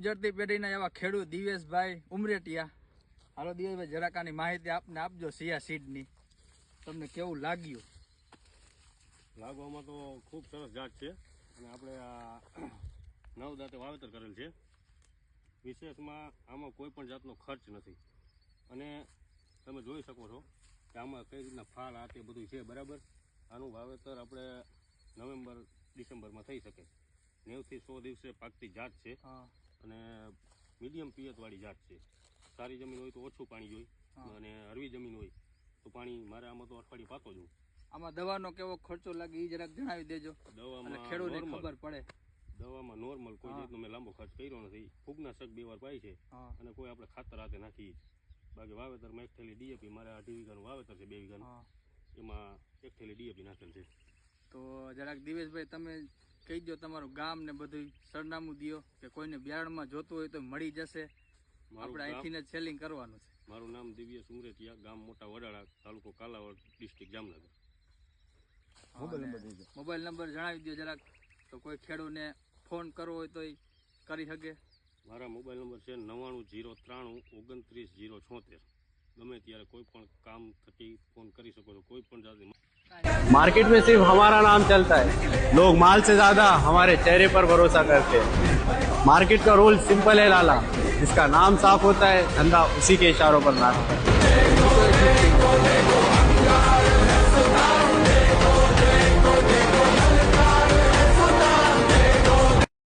ગુજરતી પેઢીના એવા ખેડૂત દિવેશભાઈ ઉમરેટિયા. હાલો દિવેશભાઈ, જરાક આની માહિતી આપને આપજો સિયા સીડની. તમને કેવું લાગ્યું? લાગવામાં તો ખૂબ સરસ જાત છે અને આપણે આ નવદાતે વાવેતર કરેલ છે. વિશેષમાં આમાં કોઈ પણ જાતનો ખર્ચ નથી અને તમે જોઈ શકો છો કે આમાં કઈ રીતના ફાલ આ તે બધું છે. બરાબર, આનું વાવેતર આપણે નવેમ્બર ડિસેમ્બરમાં થઈ શકે. 90 થી 100 દિવસે પાકતી જાત છે અને મીડિયમ પિયતવાળી જાત છે. સારી જમીન હોય તો ઓછું પાણી જોઈએ અને હળવી જમીન હોય તો પાણી મારે આમાં તો અઠવાડિયે પાતો જ. આમાં દવાનો કેવો ખર્ચો લાગે એ જરાક જણાવી દેજો. દવામાં ખેડૂતને ખબર પડે. દવામાં નોર્મલ કોઈ જાતનો મેં લાંબો ખર્ચ કર્યો નથી. ફૂગનાશક 2 વાર પાઈ છે અને કોઈ આપણે ખાતર હાથે નાખી. બાકી વાવેતરમાં 1 થેલી ડીએપી, મારે 2.5 વીઘાનું વાવેતર છે, 2 વીઘાનું, એમાં 1 થેલી ડીએપી નાખેલ છે. તો જરાક દિવેશભાઈ તમે કહી દો તમારું ગામ ને બધું સરનામું દો કે કોઈને બિયારણમાં જોતું હોય તો મળી જશે. આપણે અહીંથી જ સેલિંગ કરવાનું છે. મારું નામ દિવ્યેશ ઉમરેટિયા, ગામ મોટા વડાળા, તાલુકો Kalavad, district Jamnagar. Mobile number જણાવી દો જરાક, તો કોઈ ખેડૂતને ફોન કરવો હોય તો કરી શકે. મારા મોબાઈલ નંબર છે 99093 29076. ગમે ત્યારે કોઈ પણ કામ થકી ફોન કરી શકો છો. કોઈ પણ જાતની मार्केट में सिर्फ हमारा नाम चलता है, लोग माल से ज्यादा हमारे चेहरे पर भरोसा करते हैं। मार्केट का रूल सिंपल है लाला, जिसका नाम साफ होता है धंधा उसी के इशारों पर नाचता है।